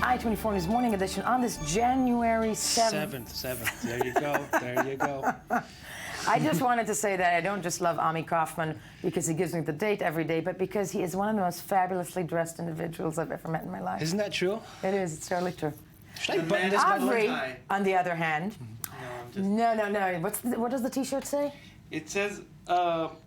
I-24 News Morning Edition on this January 7th. 7th. There you go. There you go. I just wanted to say that I don't just love Ami Kaufman because he gives me the date every day, but because he is one of the most fabulously dressed individuals I've ever met in my life. Isn't that true? It is. It's totally true. Should I button this by the way? Avri, on the other hand, no. What does the T-shirt say? It says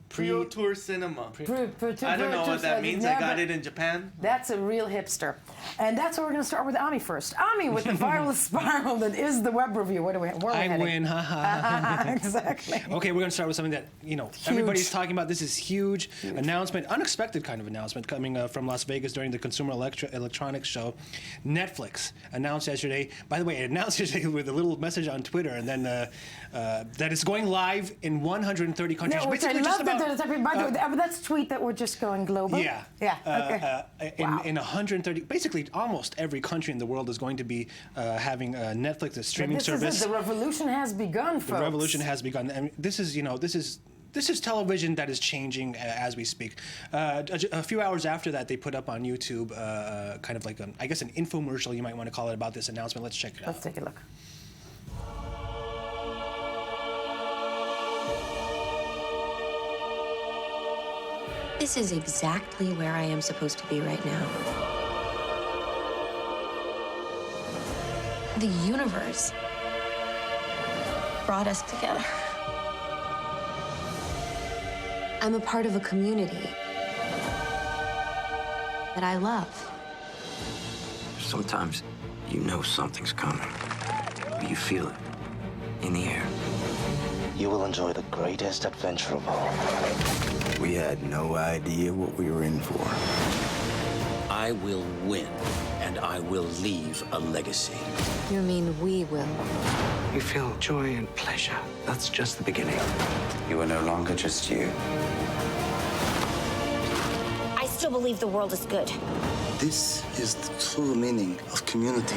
Pro Tour Cinema. I don't know what that means. No, I got it in Japan. That's a real hipster. And that's what we're going to start with Ami first. Ami with the viral spiral that is the web review. Where are we heading? Win, haha. Exactly. Okay, we're going to start with something that, everybody's talking about. This is huge announcement, unexpected kind of announcement coming from Las Vegas during the Consumer Electronics Show. Netflix announced yesterday, by the way, it announced yesterday with a little message on Twitter, and then that it's going live in 130 countries. No, which I love that. By the way, that's a tweet that we're just going global. Yeah. Yeah. Okay. In 130, basically almost every country in the world is going to be having Netflix, a streaming service. The revolution has begun, folks. The revolution has begun. And this is television that is changing as we speak. A few hours after that, they put up on YouTube kind of like, I guess, an infomercial, you might want to call it, about this announcement. Let's check it out. Let's take a look. This is exactly where I am supposed to be right now. The universe brought us together. I'm a part of a community that I love. Sometimes you know something's coming. You feel it in the air. You will enjoy the greatest adventure of all. We had no idea what we were in for. I will win, and I will leave a legacy. You mean we will? You feel joy and pleasure. That's just the beginning. You are no longer just you. I still believe the world is good. This is the true meaning of community.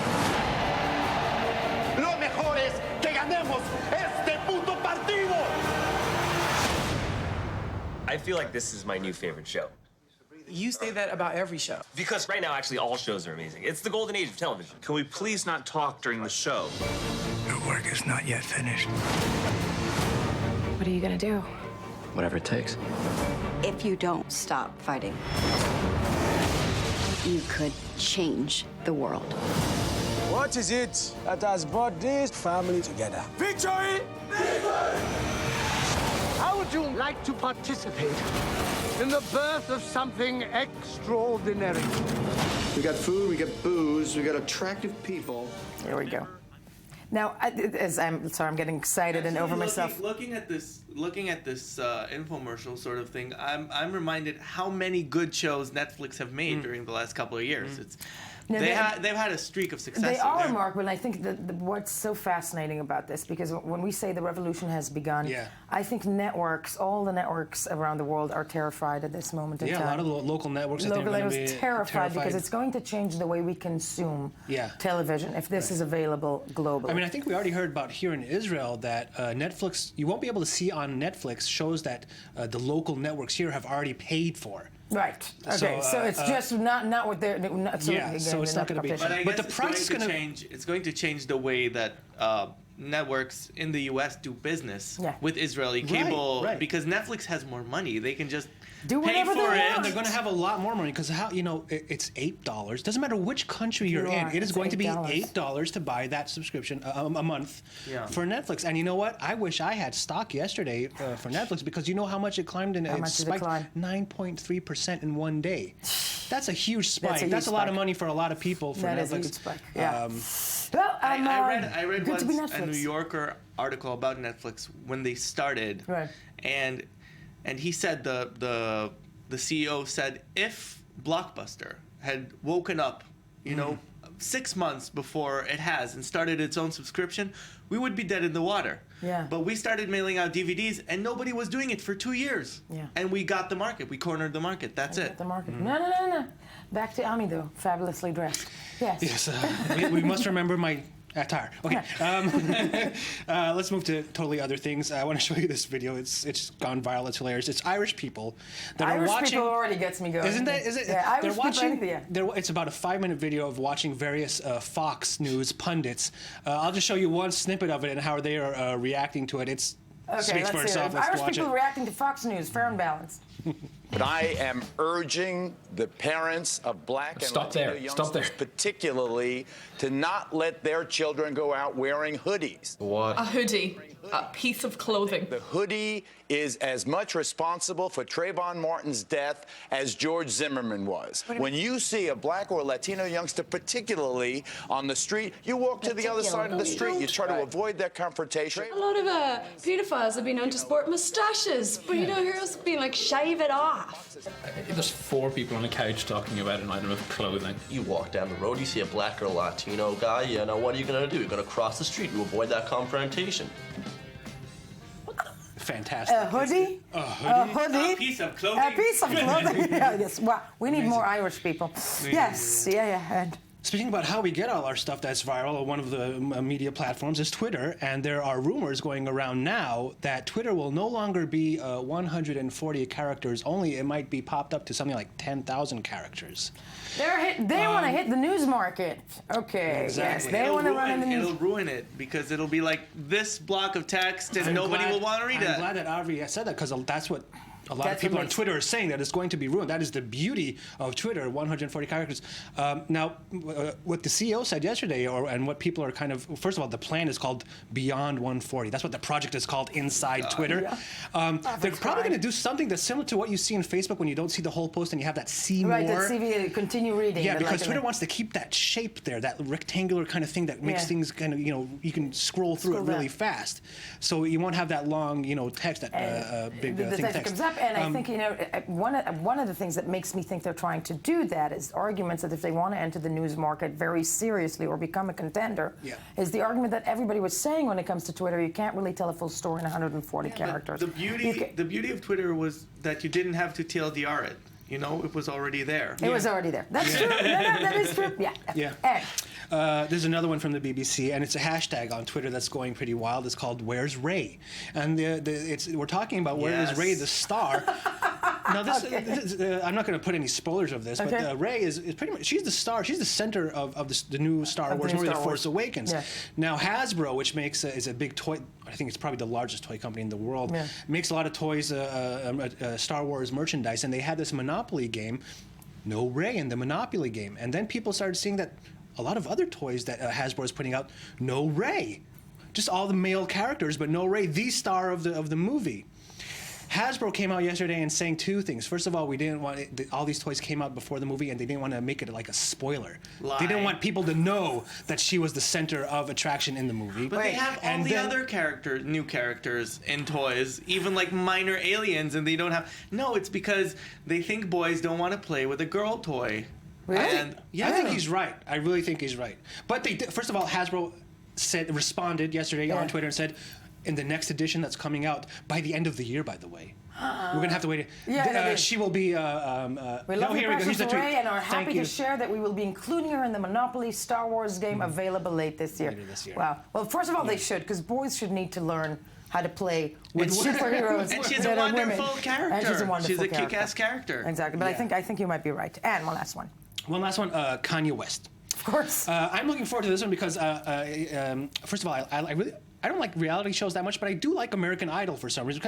Lo mejor es que ganemos este puto partido. I feel like this is my new favorite show. You say that about every show. Because right now, actually, all shows are amazing. It's the golden age of television. Can we please not talk during the show? Your work is not yet finished. What are you gonna do? Whatever it takes. If you don't stop fighting, you could change the world. What is it that has brought this family together? Victory! Victory! How would you like to participate in the birth of something extraordinary? We got food, we got booze, we got attractive people. Here we go. Now, I'm getting excited and over myself. Looking at this infomercial sort of thing, I'm reminded how many good shows Netflix have made during the last couple of years. They've had a streak of success. They are remarkable, and I think that what's so fascinating about this, because when we say the revolution has begun, I think all the networks around the world are terrified at this moment in time. Yeah, a lot of the local networks. Local networks terrified because it's going to change the way we consume television if this is available globally. I mean, I think we already heard about here in Israel that Netflix, you won't be able to see on Netflix shows that the local networks here have already paid for. Right. Okay. So it's just not what they're. So it's not going to be. But the price is going to change. It's going to change the way that networks in the U.S. do business with Israeli cable because Netflix has more money. They can just do whatever pay for it. And they're going to have a lot more money because it's $8. Doesn't matter which country you're in. It is going to be $8 to buy that subscription a month for Netflix. And you know what? I wish I had stock yesterday for Netflix because you know how much it climbed and it spiked 9.3% in one day. That's a huge spike. That's a lot of money for a lot of people for Netflix. That is a huge spike. Yeah. Well, I read once a New Yorker article about Netflix when they started, and he said the CEO said if Blockbuster had woken up, 6 months before it has and started its own subscription, we would be dead in the water. Yeah. But we started mailing out DVDs, and nobody was doing it for 2 years. Yeah. And we got the market. We cornered the market. That's it. The market. No. Back to Ami, though. Fabulously dressed. Yes. Yes. We must remember my Attire. Okay. Let's move to totally other things. I want to show you this video. It's gone viral. It's hilarious. It's Irish people that are watching. Irish people already gets me going. Isn't that? Is it? Yeah, they're Irish watching. people. It's about a 5-minute video of watching various Fox News pundits. I'll just show you one snippet of it and how they are reacting to it. It's speaks for itself. Let's Irish watch people it. reacting to Fox News, fair and balanced. But I am urging the parents of black and Latino youngsters particularly to not let their children go out wearing hoodies. What? A hoodie. A piece of clothing. The hoodie is as much responsible for Trayvon Martin's death as George Zimmerman was. When you see a black or Latino youngster particularly on the street, you walk to the other side of the street. You try to avoid that confrontation. A lot of paedophiles have been known to sport moustaches, but you don't hear us being like, shave it off. There's 4 people on a couch talking about an item of clothing. You walk down the road, you see a black or Latino guy, you know, what are you going to do? You're going to cross the street. You avoid that confrontation. Fantastic. A hoodie? A hoodie? A piece of clothing. A piece of clothing. Yeah, yes. Wow. We need more Irish people. Yes. Yeah. And speaking about how we get all our stuff that's viral, one of the media platforms is Twitter, and there are rumors going around now that Twitter will no longer be 140 characters only. It might be popped up to something like 10,000 characters. They want to hit the news market. Okay. Exactly. Yes, they want to run in the news. It'll ruin it because it'll be like this block of text and nobody will want to read it. I'm glad that Avi said that because that's what a lot of people on Twitter are saying, that it's going to be ruined. That is the beauty of Twitter, 140 characters. Now, what the CEO said yesterday, and what people are kind of, first of all, the plan is called Beyond 140. That's what the project is called inside Twitter. Yeah. They're probably going to do something that's similar to what you see in Facebook when you don't see the whole post and you have that see more. Right, that see, continue reading. Yeah, because Twitter wants to keep that shape there, that rectangular kind of thing that makes things kind of, you can scroll through it really fast. So you won't have that long, text, that big thing of text. And I think, one of the things that makes me think they're trying to do that is arguments that if they want to enter the news market very seriously or become a contender, is the argument that everybody was saying when it comes to Twitter, you can't really tell a full story in 140 characters. The beauty of Twitter was that you didn't have to TLDR it. It was already there. It was already there. That's true. No, that is true. Yeah. There's another one from the BBC, and it's a hashtag on Twitter that's going pretty wild. It's called "Where's Ray?" And we're talking about where is Ray the star. Now, I'm not going to put any spoilers of this, but Ray is pretty much, she's the star. She's the center of the new Star Wars movie, The Force Awakens. Yeah. Now, Hasbro, which is a big toy, I think it's probably the largest toy company in the world, makes a lot of toys, Star Wars merchandise, and they had this Monopoly game, no Ray in the Monopoly game. And then people started seeing that a lot of other toys that Hasbro is putting out, no Ray. Just all the male characters, but no Ray, the star of the movie. Hasbro came out yesterday and saying 2 things. First of all, we didn't want all these toys came out before the movie, and they didn't want to make it like a spoiler. Lie. They didn't want people to know that she was the center of attraction in the movie. But they have all the other new characters in toys, even like minor aliens, and they don't have. No, it's because they think boys don't want to play with a girl toy. Really? I think he's right. I really think he's right. But first of all, Hasbro responded yesterday on Twitter and said, in the next edition that's coming out by the end of the year, by the way. We're going to have to wait. She will be... we love the Precious Ray and are happy to share that we will be including her in the Monopoly Star Wars game available late this year. Later this year. Wow. Well, first of all, they should, because boys should need to learn how to play with superheroes. And she's a wonderful character. And she's a wonderful character. Kick-ass character. Exactly. But I think you might be right. And one last one. Kanye West. Of course. I'm looking forward to this one because, first of all, I don't like reality shows that much, but I do like American Idol for some reason.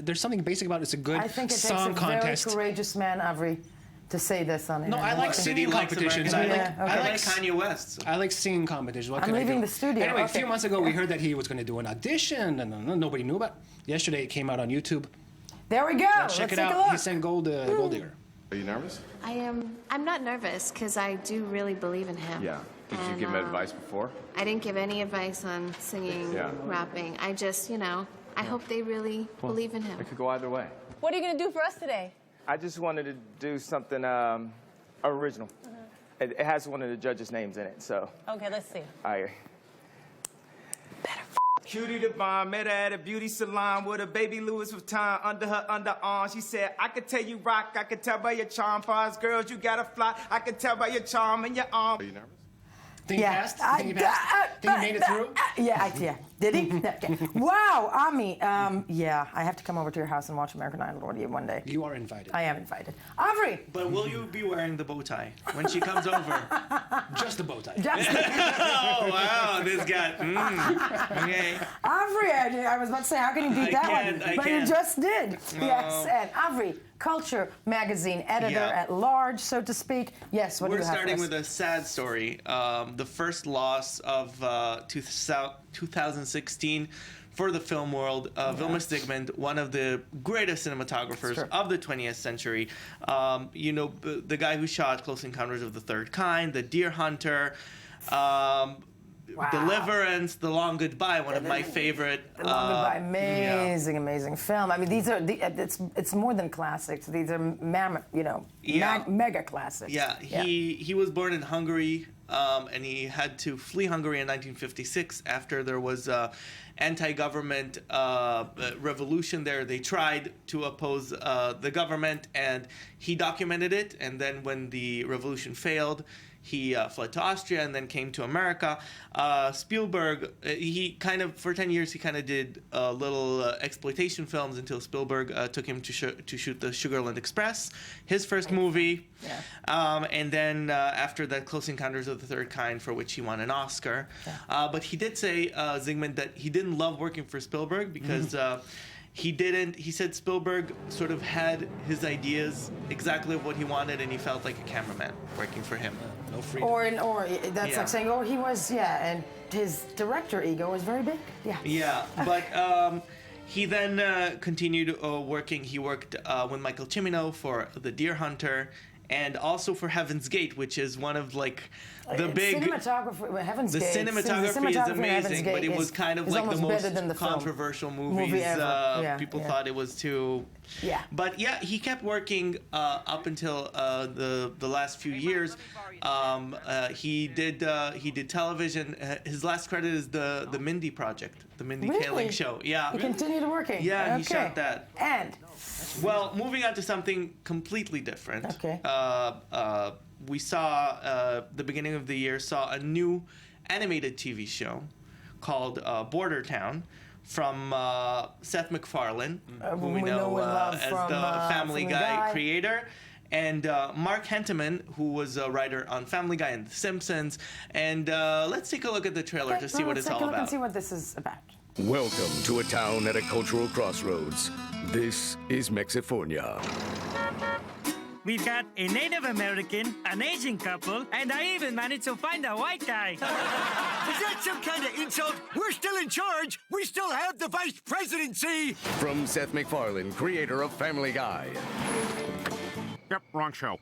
There's something basic about it. It's a good song contest. Very courageous man, Avri, to say this on it. No, I like singing competitions. I like Kanye West. I like singing competitions. I'm leaving the studio. Anyway, a few months ago, we heard that he was going to do an audition, and nobody knew about it. Yesterday, it came out on YouTube. There we go. Let's check it out. He sang Gold Digger. Are you nervous? I'm not nervous because I do really believe in him. Yeah. Did you give him advice before? I didn't give any advice on singing, rapping. I just, I hope they really believe in him. It could go either way. What are you going to do for us today? I just wanted to do something original. It has one of the judges' names in it, so. Okay, let's see. All right. Cutie the bomb, met her at a beauty salon with a baby Louis Vuitton under her underarm. She said, I could tell you rock, I could tell by your charm. For us girls, you gotta fly. I could tell by your charm and your arm. Are you nervous? Think he passed? Think he made it through? Yeah. Did he? Okay. Wow, Ami. Yeah, I have to come over to your house and watch American Idol one day. You are invited. I am invited. Avri! But will you be wearing the bow tie when she comes over? Just the bow tie. Oh, wow, this guy. Okay. Avri, I was about to say, how can you beat that one? But you just did. No. Yes, and Avri, Culture Magazine editor at large, so to speak. Yes, what do you have for us? We're starting with a sad story. The first loss of 2016 for the film world. Vilmos Zsigmond, one of the greatest cinematographers of the 20th century. You know, the guy who shot Close Encounters of the Third Kind, The Deer Hunter, Deliverance, The Long Goodbye, one of my favorite. The Long Goodbye, amazing film. I mean, these are it's more than classics. These are mega classics. Yeah, he was born in Hungary, and he had to flee Hungary in 1956 after there was anti-government revolution there. They tried to oppose the government, and he documented it. And then when the revolution failed, he fled to Austria and then came to America. Spielberg, he kind of, for 10 years, he kind of did little exploitation films until Spielberg took him to shoot the Sugarland Express, his first movie. And then after that, Close Encounters of the Third Kind, for which he won an Oscar. But he did say, Zsigmond, that he didn't love working for Spielberg because he said Spielberg sort of had his ideas exactly of what he wanted, and he felt like a cameraman working for him. No freedom. Or that's like saying, he was, and his director ego was very big. Yeah, but he then continued working. He worked with Michael Cimino for The Deer Hunter, and also for Heaven's Gate, which is one of the big cinematography. Heaven's Gate. The cinematography is amazing, but it was kind of like the most controversial movies. People thought it was too. Yeah. But he kept working up until the last few years. He did television. His last credit is the Mindy Project, the Mindy Kaling show. Yeah. He continued working. Yeah, he shot that. And. Well, moving on to something completely different. Okay. We saw the beginning of the year a new animated TV show called Border Town from Seth MacFarlane, who we know as the Family Guy creator, and Mark Henteman, who was a writer on Family Guy and The Simpsons. And let's take a look at the trailer to see what it's all about. Let's take a look and see what this is about. Welcome to a town at a cultural crossroads. This is Mexifornia. We've got a Native American, an Asian couple, and I even managed to find a white guy. Is that some kind of insult? We're still in charge. We still have the vice presidency. From Seth MacFarlane, creator of Family Guy. Yep, wrong show.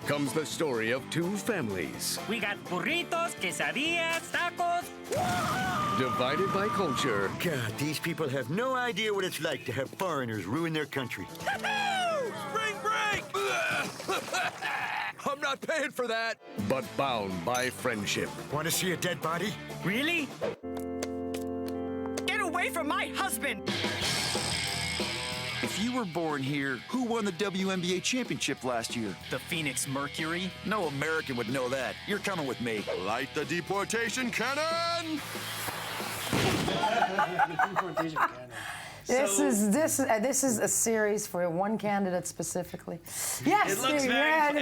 Comes the story of two families. We got burritos, quesadillas, tacos. Divided by culture. God, these people have no idea what it's like to have foreigners ruin their country. Spring break! I'm not paying for that. But bound by friendship. Want to see a dead body? Really? Get away from my husband! If you were born here, who won the WNBA championship last year? The Phoenix Mercury? No American would know that. You're coming with me. Light the deportation cannon! This is a series for one candidate specifically. Yes, it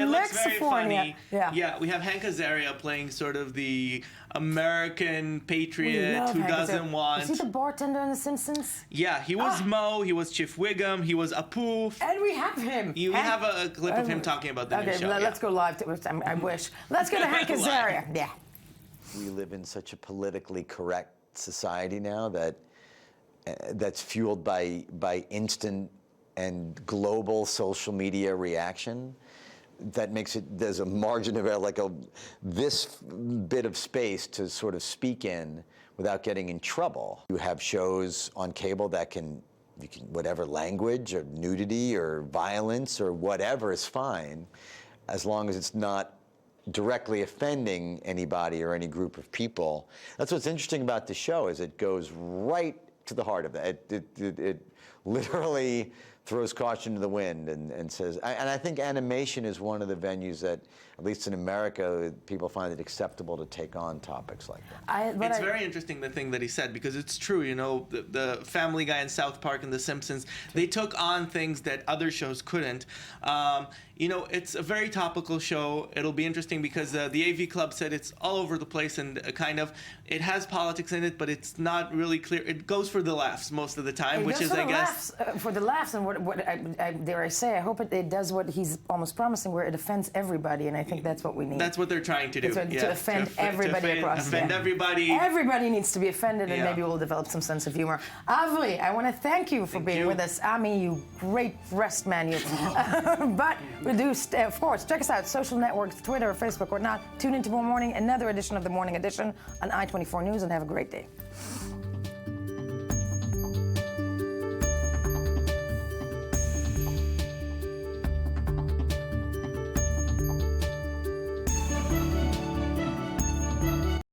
looks very funny. Yeah, we have Hank Azaria playing sort of the American patriot who doesn't want. Is he the bartender in The Simpsons? Yeah, he was Mo. He was Chief Wiggum. He was Apu. And we have him. We have a clip of him talking about the new show. Let's go live. I wish. Let's go to Hank Azaria. Yeah. We live in such a politically correct society now that's fueled by instant and global social media reaction that makes it, there's a margin of this bit of space to sort of speak in without getting in trouble. You have shows on cable that you can whatever language or nudity or violence or whatever is fine, as long as it's not directly offending anybody or any group of people. That's what's interesting about the show, is it goes right to the heart of it. literally throws caution to the wind and says, and I think animation is one of the venues that, at least in America, people find it acceptable to take on topics like that. It's very interesting, the thing that he said, because it's true, you know, the Family Guy and South Park and The Simpsons, they took on things that other shows couldn't. You know, it's a very topical show. It'll be interesting because the AV Club said it's all over the place and it has politics in it, but it's not really clear. It goes for the laughs most of the time, which is, I guess... for the laughs, and what dare I say, I hope it does what he's almost promising, where it offends everybody, and I think that's what we need. That's what they're trying to do. To offend everybody across. Offend everybody. Everybody needs to be offended, and maybe we'll develop some sense of humor. Avli, I want to thank you for being with us. Ami, you great rest man, you. But we do, of course, check us out, social networks, Twitter, Facebook, or not. Tune in tomorrow morning, another edition of The Morning Edition on I-24 News, and have a great day.